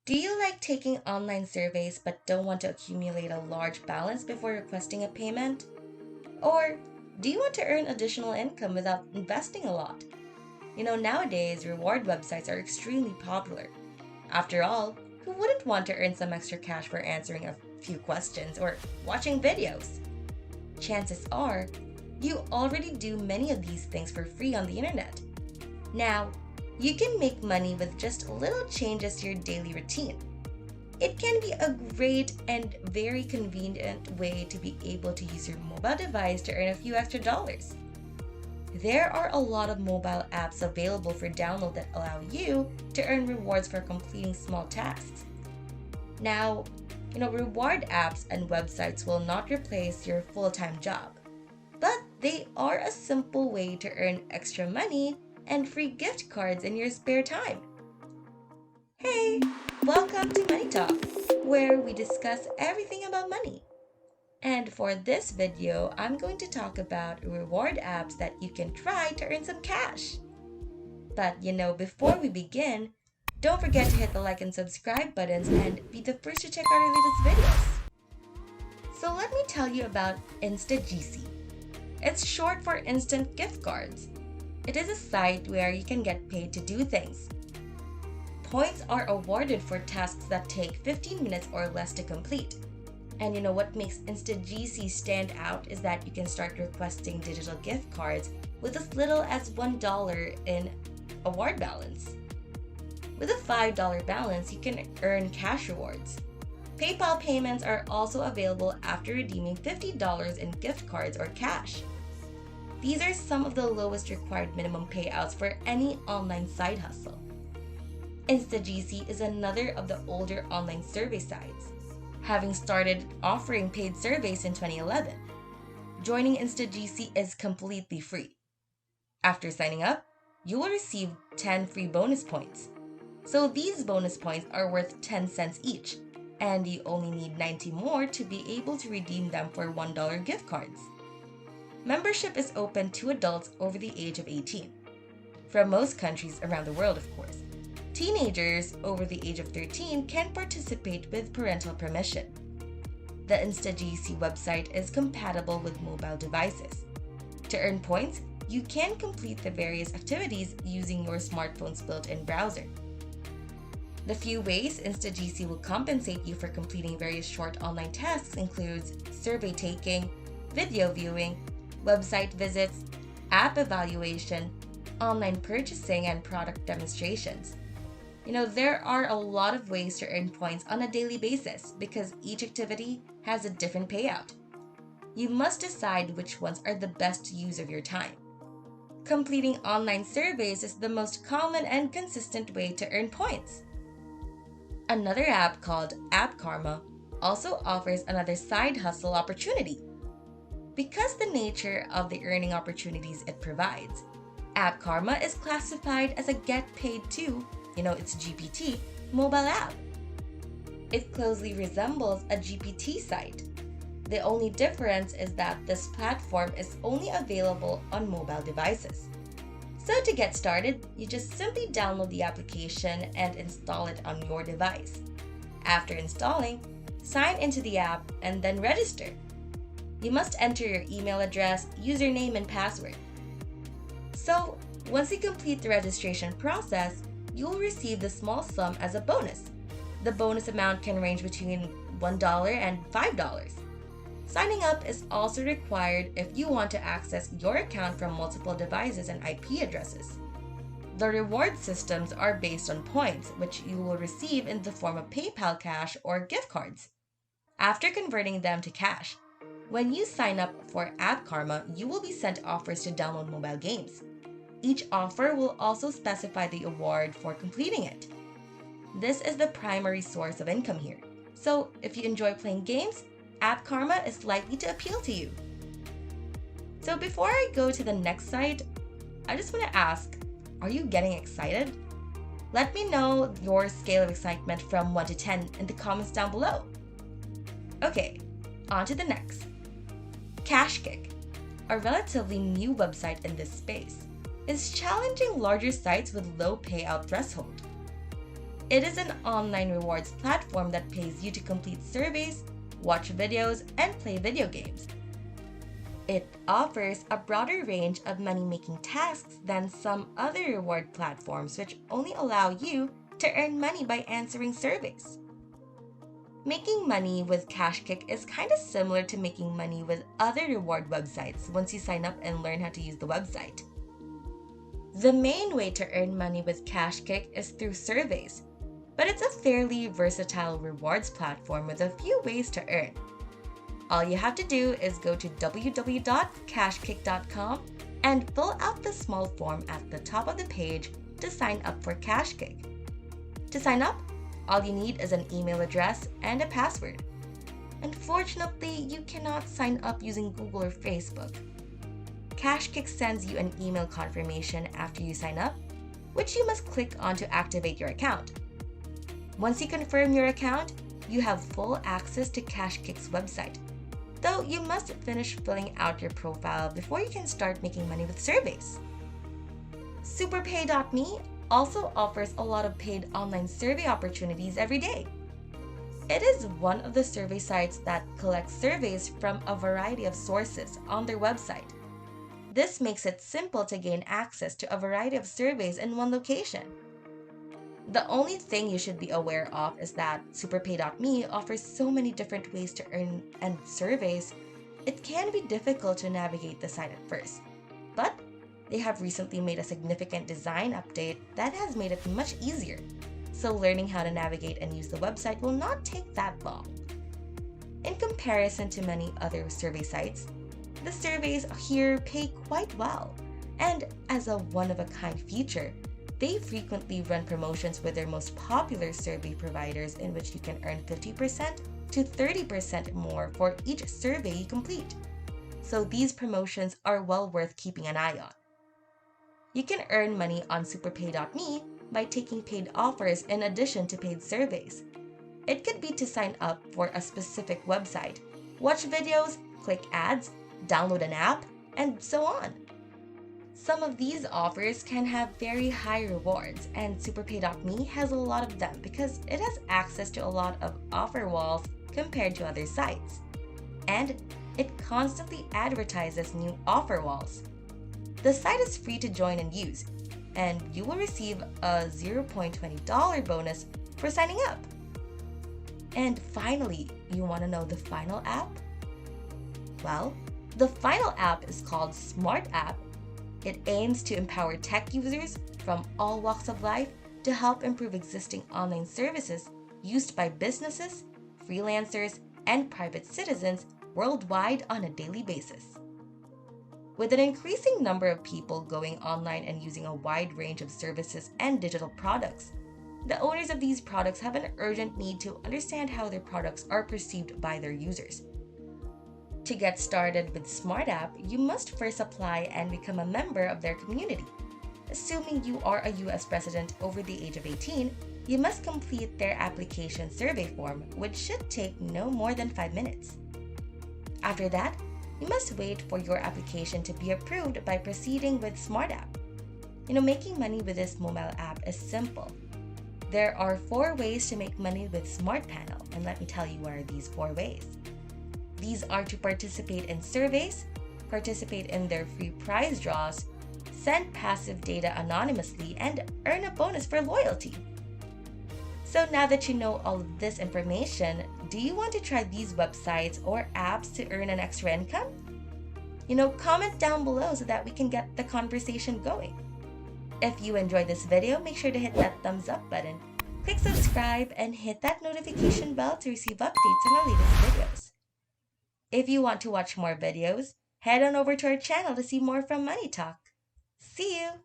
Do you like taking online surveys but don't want to accumulate a large balance before requesting a payment? Or do you want to earn additional income without investing a lot? Nowadays, reward websites are extremely popular. After all, who wouldn't want to earn some extra cash for answering a few questions or watching videos? Chances are, you already do many of these things for free on the internet. Now, you can make money with just little changes to your daily routine. It can be a great and very convenient way to be able to use your mobile device to earn a few extra dollars. There are a lot of mobile apps available for download that allow you to earn rewards for completing small tasks. Now, reward apps and websites will not replace your full-time job, but they are a simple way to earn extra money and free gift cards in your spare time. Hey, welcome to MoneyTalk, where we discuss everything about money. And for this video, I'm going to talk about reward apps that you can try to earn some cash. But before we begin, don't forget to hit the like and subscribe buttons and be the first to check out our latest videos. So let me tell you about Insta GC. It's short for Instant Gift Cards. It is a site where you can get paid to do things. Points are awarded for tasks that take 15 minutes or less to complete. And what makes Insta GC stand out is that you can start requesting digital gift cards with as little as $1 in award balance. With a $5 balance, you can earn cash rewards. PayPal payments are also available after redeeming $50 in gift cards or cash. These are some of the lowest required minimum payouts for any online side hustle. Insta GC is another of the older online survey sites, having started offering paid surveys in 2011. Joining Insta GC is completely free. After signing up, you will receive 10 free bonus points. So these bonus points are worth 10 cents each, and you only need 90 more to be able to redeem them for $1 gift cards. Membership is open to adults over the age of 18. From most countries around the world, of course. Teenagers over the age of 13 can participate with parental permission. The Insta GC website is compatible with mobile devices. To earn points, you can complete the various activities using your smartphone's built-in browser. The few ways Insta GC will compensate you for completing various short online tasks includes survey taking, video viewing, website visits, app evaluation, online purchasing, and product demonstrations. There are a lot of ways to earn points on a daily basis because each activity has a different payout. You must decide which ones are the best use of your time. Completing online surveys is the most common and consistent way to earn points. Another app called App Karma also offers another side hustle opportunity. Because the nature of the earning opportunities it provides, App Karma is classified as a get paid to, it's GPT, mobile app. It closely resembles a GPT site. The only difference is that this platform is only available on mobile devices. So to get started, you just simply download the application and install it on your device. After installing, sign into the app and then register. You must enter your email address, username, and password. So once you complete the registration process, you will receive the small sum as a bonus. The bonus amount can range between $1 and $5. Signing up is also required if you want to access your account from multiple devices and IP addresses. The reward systems are based on points, which you will receive in the form of PayPal cash or gift cards. After converting them to cash, when you sign up for App Karma, you will be sent offers to download mobile games. Each offer will also specify the award for completing it. This is the primary source of income here. So if you enjoy playing games, App Karma is likely to appeal to you. So before I go to the next site, I just want to ask, are you getting excited? Let me know your scale of excitement from 1 to 10 in the comments down below. Okay, on to the next. Cashkick, a relatively new website in this space, is challenging larger sites with low payout threshold. It is an online rewards platform that pays you to complete surveys, watch videos, and play video games. It offers a broader range of money-making tasks than some other reward platforms, which only allow you to earn money by answering surveys. Making money with Cashkick is kind of similar to making money with other reward websites once you sign up and learn how to use the website. The main way to earn money with Cashkick is through surveys, but it's a fairly versatile rewards platform with a few ways to earn. All you have to do is go to www.cashkick.com and fill out the small form at the top of the page to sign up for Cashkick. To sign up, all you need is an email address and a password. Unfortunately, you cannot sign up using Google or Facebook. Cashkick sends you an email confirmation after you sign up, which you must click on to activate your account. Once you confirm your account, you have full access to Cashkick's website, though you must finish filling out your profile before you can start making money with surveys. SuperPay.me also offers a lot of paid online survey opportunities every day. It is one of the survey sites that collects surveys from a variety of sources on their website. This makes it simple to gain access to a variety of surveys in one location. The only thing you should be aware of is that SuperPay.me offers so many different ways to earn and surveys, it can be difficult to navigate the site at first. But they have recently made a significant design update that has made it much easier, so learning how to navigate and use the website will not take that long. In comparison to many other survey sites, the surveys here pay quite well, and as a one-of-a-kind feature, they frequently run promotions with their most popular survey providers in which you can earn 50% to 30% more for each survey you complete. So these promotions are well worth keeping an eye on. You can earn money on SuperPay.me by taking paid offers in addition to paid surveys. It could be to sign up for a specific website, watch videos, click ads, download an app, and so on. Some of these offers can have very high rewards, and SuperPay.me has a lot of them because it has access to a lot of offer walls compared to other sites. And it constantly advertises new offer walls. The site is free to join and use, and you will receive a $0.20 bonus for signing up. And finally, you want to know the final app? Well, the final app is called SmartApp. It aims to empower tech users from all walks of life to help improve existing online services used by businesses, freelancers, and private citizens worldwide on a daily basis. With an increasing number of people going online and using a wide range of services and digital products, the owners of these products have an urgent need to understand how their products are perceived by their users. To get started with SmartApp, you must first apply and become a member of their community. Assuming you are a US resident over the age of 18, you must complete their application survey form, which should take no more than 5 minutes. After that, you must wait for your application to be approved by proceeding with SmartApp. Making money with this mobile app is simple. There are 4 ways to make money with SmartPanel, and let me tell you what are these 4 ways. These are to participate in surveys, participate in their free prize draws, send passive data anonymously, and earn a bonus for loyalty. So now that you know all of this information, do you want to try these websites or apps to earn an extra income? Comment down below so that we can get the conversation going. If you enjoyed this video, make sure to hit that thumbs up button, click subscribe, and hit that notification bell to receive updates on our latest videos. If you want to watch more videos, head on over to our channel to see more from MoneyTalk. See you!